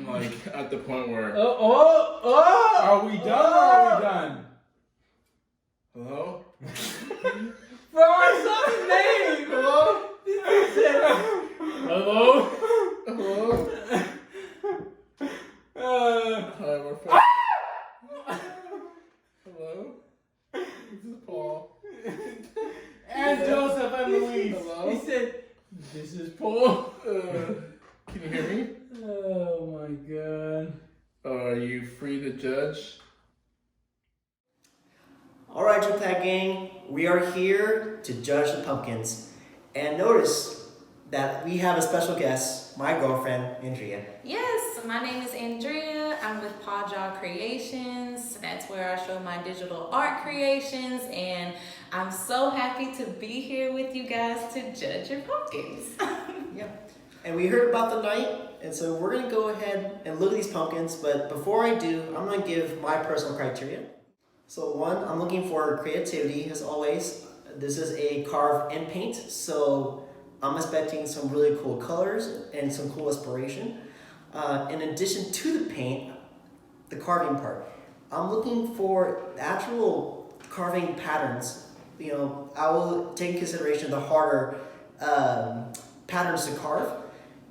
like at the point where. Are we done or are we done? Hello? Bro, I saw his name! Hello? Hello? Hello? Hi, we're fine. Hello? This is Paul. And Joseph and Louise. Hello? He said, this is Paul. Can you hear me? Oh my god. Are you free to judge? Alright, Japan gang, we are here to judge the pumpkins. And notice that we have a special guest, my girlfriend, Andrea. Yes, my name is Andrea. I'm with Paw Creations. That's where I show my digital art creations, and I'm so happy to be here with you guys to judge your pumpkins. Yeah. And we heard about the night, and so we're gonna go ahead and look at these pumpkins, but before I do, I'm gonna give my personal criteria. So one, I'm looking for creativity, as always. This is a carve and paint, so I'm expecting some really cool colors and some cool inspiration. In addition to the paint, the carving part, I'm looking for actual carving patterns. You know, I will take into consideration the harder patterns to carve.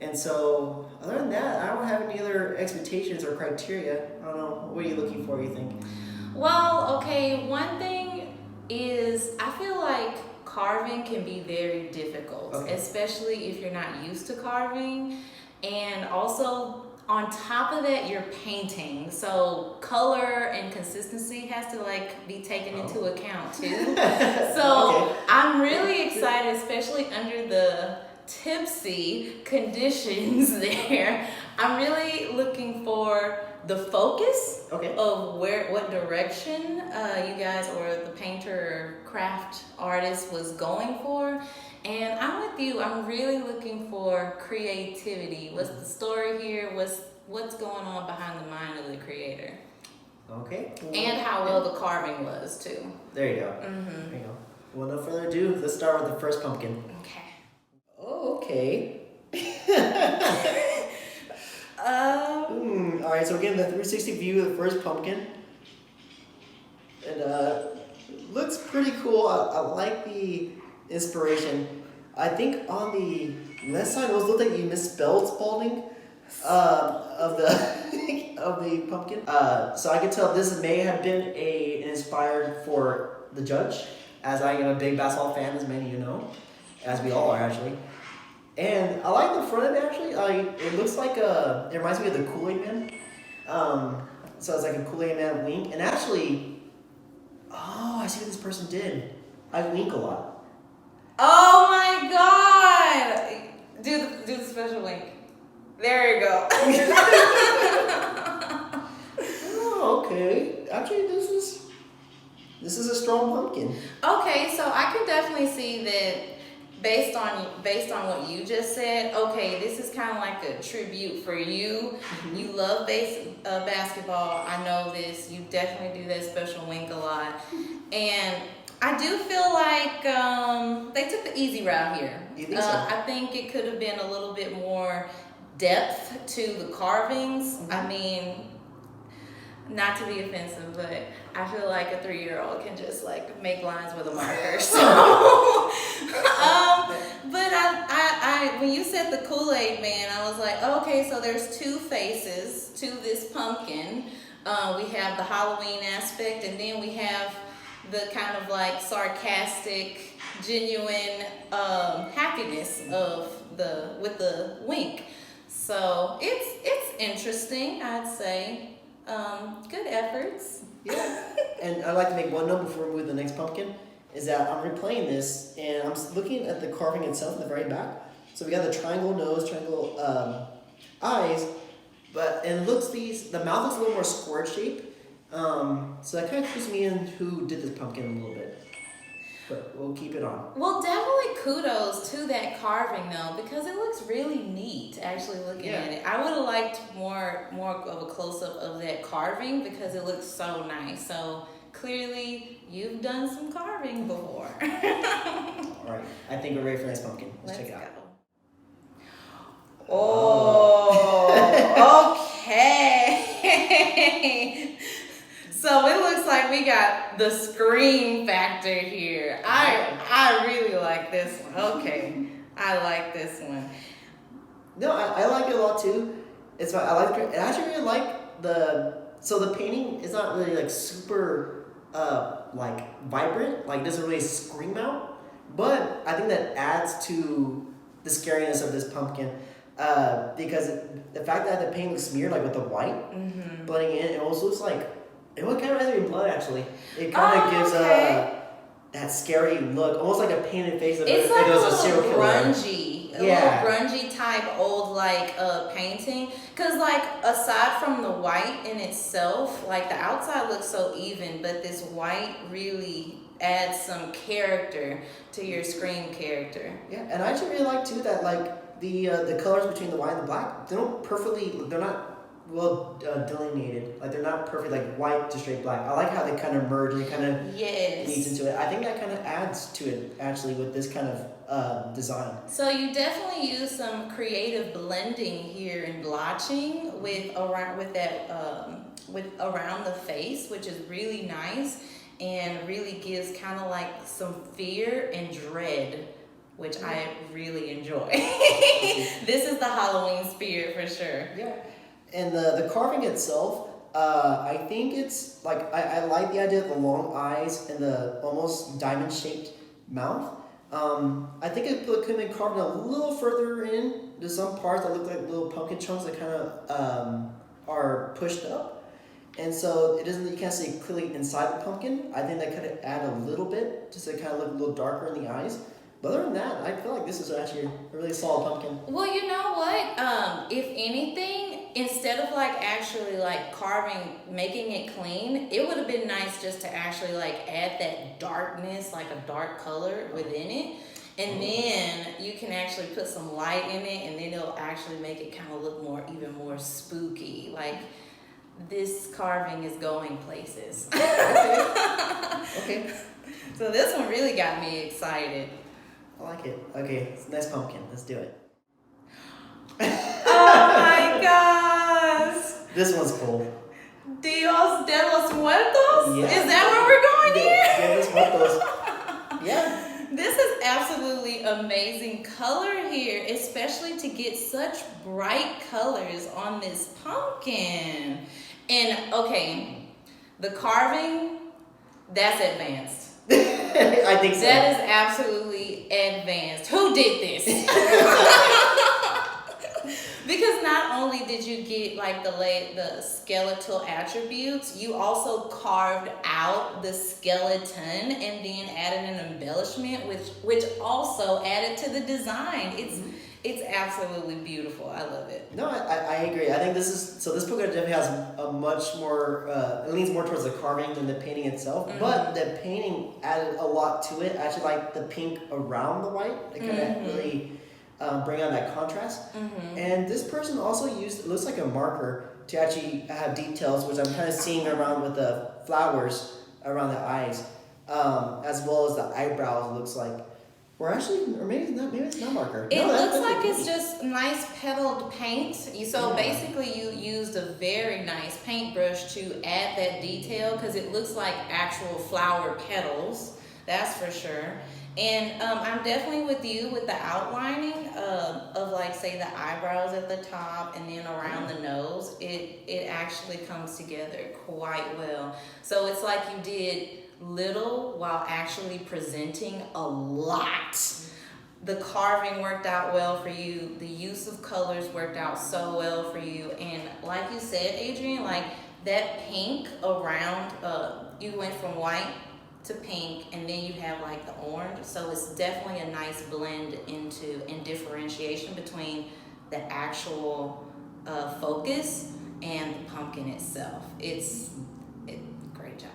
And so, other than that, I don't have any other expectations or criteria. I don't know, what are you looking for, you think? Well, okay, one thing is I feel like carving can be very difficult, especially if you're not used to carving. And also, on top of that, you're painting. So color and consistency has to like be taken into account too. So I'm really excited, especially under the Tipsy conditions there. I'm really looking for the focus of what direction you guys or the painter or craft artist was going for. And I'm with you. I'm really looking for creativity. What's the story here? What's going on behind the mind of the creator? Okay. And how well the carving was too. There you go. There you go. Well, no further ado, let's start with the first pumpkin. Okay. Oh, okay. All right, so we're getting the 360 view of the first pumpkin. And looks pretty cool. I like the inspiration. I think on the left side, it looked like you misspelled Spalding of the of the pumpkin. So I can tell this may have been inspired for the judge, as I am a big basketball fan, as many of you know, as we all are actually. And I like the front of it actually. It looks like it reminds me of the Kool-Aid Man. So it's like a Kool-Aid Man wink. And actually, I see what this person did. I wink a lot. Oh my God! Do the special wink. There you go. Oh, okay. Actually, this is a strong pumpkin. Okay, so I can definitely see that. Based on what you just said, okay, this is kind of like a tribute for you. You love basketball. I know this. You definitely do that special wink a lot. And I do feel like they took the easy route here. You think so? I think it could have been a little bit more depth to the carvings. I mean, not to be offensive, but I feel like a 3-year-old can just like make lines with a marker. So, but I when you said the Kool-Aid Man, I was like, okay, so there's two faces to this pumpkin. We have the Halloween aspect, and then we have the kind of like sarcastic, genuine happiness of with the wink. So it's interesting, I'd say. Good efforts. Yeah. And I'd like to make one note before we move to the next pumpkin, is that I'm replaying this and I'm looking at the carving itself in the very back. So we got the triangle nose, triangle eyes, and it looks the mouth looks a little more square shape. So that kind of clues me in who did this pumpkin a little bit. But we'll keep it on. Well, definitely kudos to that carving though, because it looks really neat actually looking at it. I would have liked more of a close-up of that carving because it looks so nice. So clearly you've done some carving before. All right, I think we're ready for the next pumpkin. Let's check it out. Oh, we got the scream factor here. I really like this one. Okay, I like this one. No, I like it a lot too. It's I like it. I actually really like the painting is not really like super like vibrant, like doesn't really scream out, but I think that adds to the scariness of this pumpkin because the fact that the paint looks smeared like with the white blending in, it also looks like it kind of reminds me of blood actually. It kind of gives that scary look, almost like a painted face of it's it, like it was a a serial little killer. grungy, a little grungy type old like painting. Cause like aside from the white in itself, like the outside looks so even, but this white really adds some character to your Scream character. Yeah, and I actually really like too that like the colors between the white and the black, they're not well delineated. Like they're not perfect like white to straight black. I like how they kind of merge and kind of leads into it. I think that kind of adds to it actually with this kind of design. So you definitely use some creative blending here and blotching with around the face, which is really nice and really gives kind of like some fear and dread, which I really enjoy. This is the Halloween spirit for sure. Yeah. And the carving itself, I think it's like I like the idea of the long eyes and the almost diamond-shaped mouth. I think it could have been carved a little further in. There's some parts that look like little pumpkin chunks that kind of are pushed up, and so you can't see clearly inside the pumpkin. I think that could add a little bit just to kind of look a little darker in the eyes. But other than that, I feel like this is actually a really solid pumpkin. Well, you know what? If anything, instead of like actually like carving, making it clean, it would have been nice just to actually like add that darkness, like a dark color within it. And then you can actually put some light in it, and then it'll actually make it kind of look even more spooky. Like this carving is going places. Okay. So this one really got me excited. I like it. Okay, it's a nice pumpkin. Let's do it. Oh my gosh! This one's cool. Dios de los Muertos? Yeah. Is that where we're going here? Dia de los Muertos. Yeah. This is absolutely amazing color here, especially to get such bright colors on this pumpkin. And okay, the carving, that's advanced. I think so. That is absolutely advanced. Who did this? Because not only did you get like the skeletal attributes, you also carved out the skeleton and then added an embellishment, which also added to the design. It's absolutely beautiful. I love it. No, I agree. I think this book definitely has a much more, it leans more towards the carving than the painting itself. But the painting added a lot to it. I actually like the pink around the white. It kind of really bring out that contrast. And this person also used, it looks like a marker to actually have details, which I'm kind of seeing around with the flowers around the eyes, as well as the eyebrows, it looks like. Or maybe it's not marker. It looks like it's just nice petaled paint. So basically you used a very nice paintbrush to add that detail because it looks like actual flower petals, that's for sure. And I'm definitely with you with the outlining of like say the eyebrows at the top and then around the nose. It actually comes together quite well. So it's like you did little while actually presenting a lot. The carving worked out well for you. The use of colors worked out so well for you. And like you said, Adrian, like that pink around, you went from white to pink and then you have like the orange. So it's definitely a nice blend and differentiation between the actual focus and the pumpkin itself. Great job.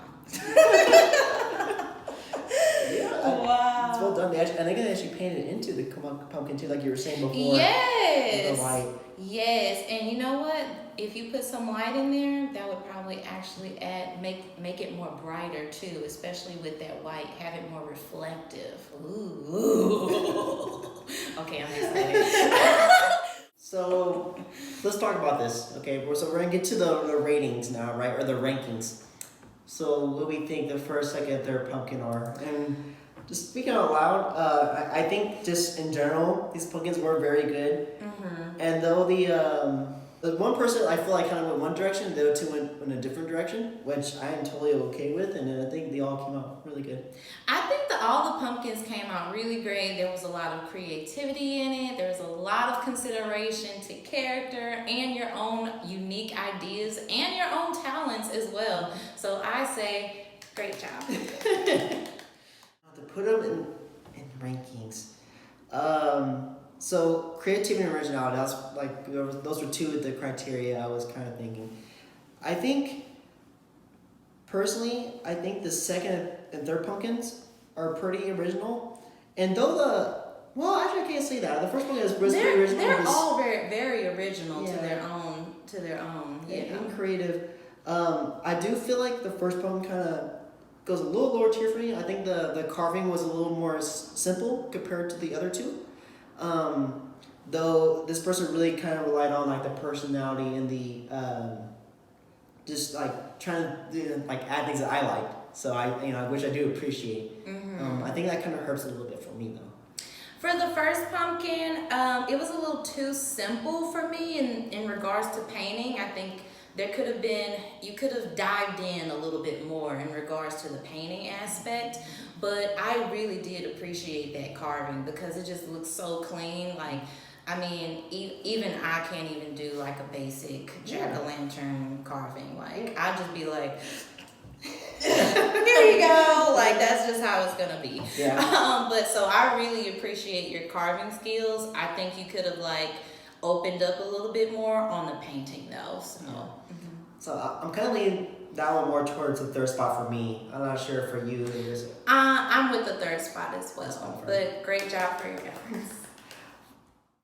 Wow. It's well done. I think they actually painted into the pumpkin too, like you were saying before. Yes. The light. Yes, and you know what? If you put some light in there, that would probably actually make it more brighter too, especially with that white. Have it more reflective. Ooh. Okay, I'm excited. So let's talk about this. Okay, so we're gonna get to the ratings now, right? Or the rankings. So what we think the first, second, third pumpkin are. And just speaking out loud, I think just in general, these pumpkins were very good. Mm-hmm. And though the one person I feel like kind of went one direction, the other two went in a different direction, which I am totally okay with, and I think they all came out really good. I think that all the pumpkins came out really great. There was a lot of creativity in it. There was a lot of consideration to character and your own unique ideas and your own talents as well. So I say, great job. To put them in rankings. So creativity and originality, that's like those were two of the criteria I was kind of thinking. I think personally, I think the second and third pumpkins are pretty original. And though actually I can't say that. The first one was pretty original. They're all very, very original Yeah. to their own. And creative. I do feel like the first pumpkin kind of goes a little lower tier for me. I think the carving was a little more simple compared to the other two. Though this person really kind of relied on like the personality and the just like trying to do, like add things that I liked. So which I do appreciate. Mm-hmm. I think that kind of hurts a little bit for me though. For the first pumpkin, it was a little too simple for me in regards to painting. I think you could have dived in a little bit more in regards to the painting aspect, but I really did appreciate that carving because it just looks so clean. Like, I mean, even I can't even do like a basic jack-o'-lantern carving. Like, I'd just be like, here you go. Like, that's just how it's gonna be. Yeah. But so I really appreciate your carving skills. I think you could have like opened up a little bit more on the painting though. So, So I'm kind of leaning that one more towards the third spot for me. I'm not sure for you. I'm with the third spot as That's fine well. for But great job for your efforts.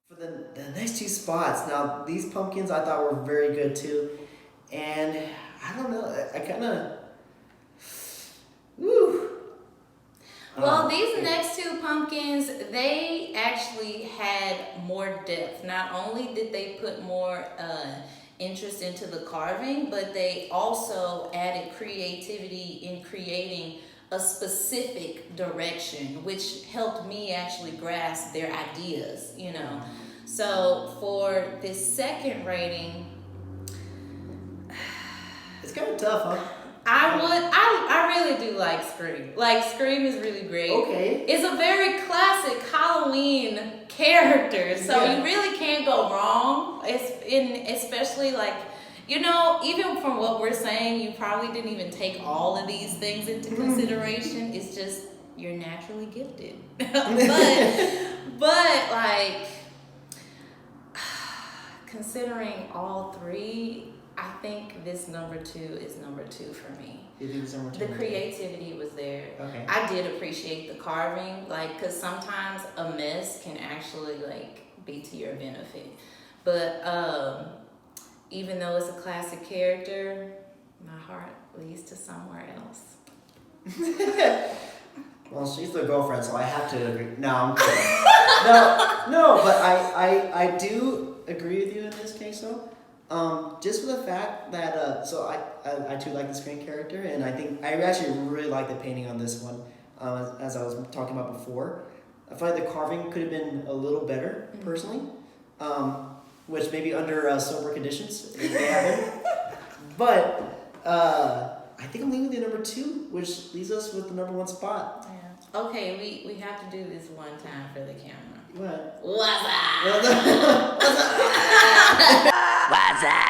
For the next two spots, now these pumpkins I thought were very good too, and I don't know, I kind of, woo. Well, these next two pumpkins, they actually had more depth. Not only did they put more interest into the carving, but they also added creativity in creating a specific direction, which helped me actually grasp their ideas, So for this second rating, It's kind of tough, huh? I really do like Scream. Like, Scream is really great. Okay. It's a very classic Halloween character, so you really can't go wrong. Especially like, even from what we're saying, you probably didn't even take all of these things into consideration. It's just you're naturally gifted. but like, considering all three, I think this number two is number two for me. You think it's number two? The creativity was there. Okay. I did appreciate the carving, like, because sometimes a mess can actually, like, be to your benefit. But even though it's a classic character, my heart leads to somewhere else. Well, she's the girlfriend, so I have to agree. No, I'm kidding. no, but I do agree with you in this case, though. Just for the fact that, so I too like the Scream character, and I think I actually really like the painting on this one, as I was talking about before. I feel like the carving could have been a little better, personally, which maybe under sober conditions it may have been. But I think I'm leaving the number two, which leaves us with the number one spot. Yeah. Okay, we have to do this one time for the camera. What? What's up? What's up?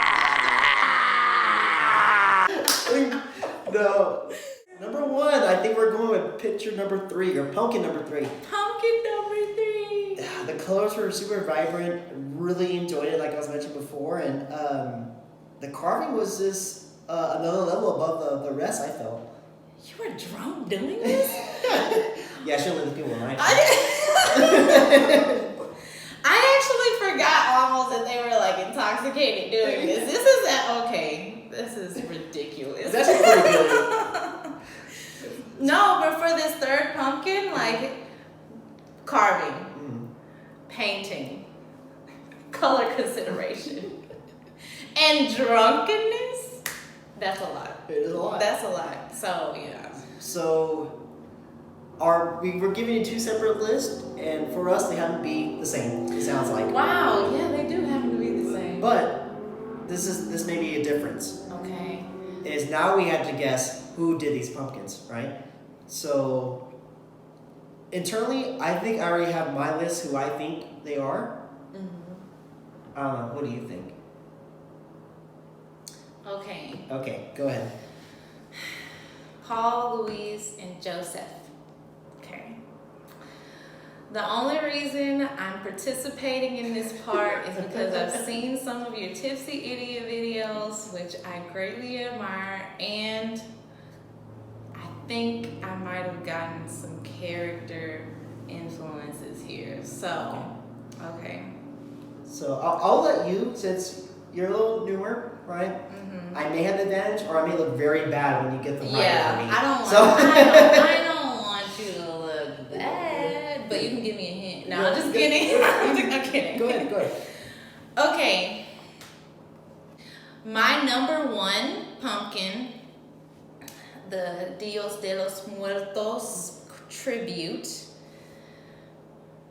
No. Number one, I think we're going with picture number three, or pumpkin number three. Pumpkin number three. The colors were super vibrant. Really enjoyed it, like I was mentioning before, and the carving was just another level above the rest, I felt. You were drunk doing this? Yeah, I should let the people know. I actually forgot almost that they were like intoxicated doing this. This is ridiculous. It's actually pretty good. No, but for this third pumpkin, like carving, painting, color consideration, and drunkenness, That's a lot. It is a lot. That's a lot. So yeah. So we were giving you two separate lists, and for us they happen to be the same. It sounds like. Wow. Yeah, they do happen to be the same. But this may be a difference. Okay. Is now we have to guess who did these pumpkins, right? So internally, I think I already have my list who I think they are. Mm-hmm. I don't know. What do you think? Okay. Okay, go ahead. Paul, Louise, and Joseph. Okay. The only reason I'm participating in this part is because I've seen some of your Tipsy Idiot videos, which I greatly admire, and I think I might have gotten some character influences here. So, okay. So I'll let you, since you're a little newer, right? Mm-hmm. I may have the advantage, or I may look very bad when you get them right Yeah, for me. I don't want. So- I don't want you to look bad, but you can give me a hint. No, I'm just kidding. I'm kidding. Go ahead. Okay. My number one pumpkin, the Dios de los Muertos tribute.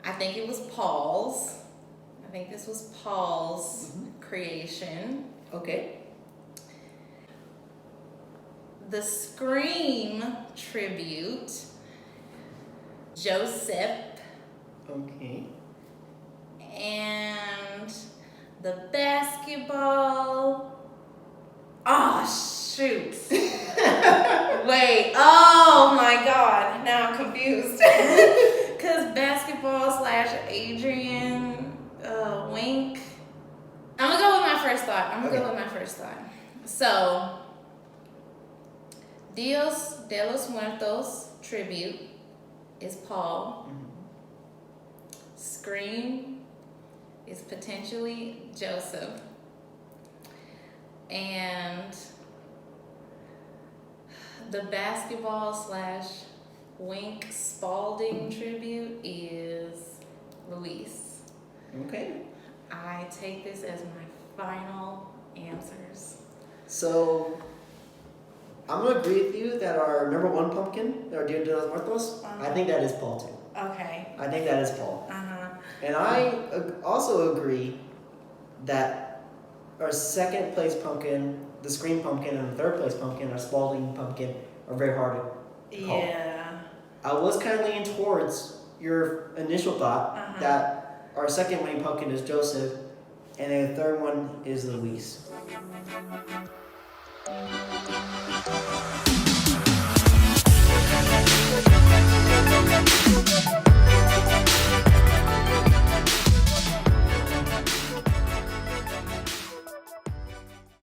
I think it was Paul's. I think this was Paul's creation. Okay. The Scream tribute, Joseph. Okay. And the basketball. Oh, shoot. Wait. Oh, my God. Now I'm confused. Because basketball / Adrian Wink. I'm going to go with my first thought. So, Dios de los Muertos tribute is Paul. Scream is potentially Joseph. And the basketball / Wink Spalding tribute is Luis. Okay. I take this as my final answers. So I'm gonna agree with you that our number one pumpkin, our Dia de los Muertos, I think that is Paul too. Okay. I think that is Paul. Uh-huh. And I also agree that our second place pumpkin, the Scream pumpkin, and the third place pumpkin, our Spalding pumpkin, are very hard to call. Yeah. I was kind of leaning towards your initial thought that our second winning pumpkin is Joseph, and then the third one is Luis.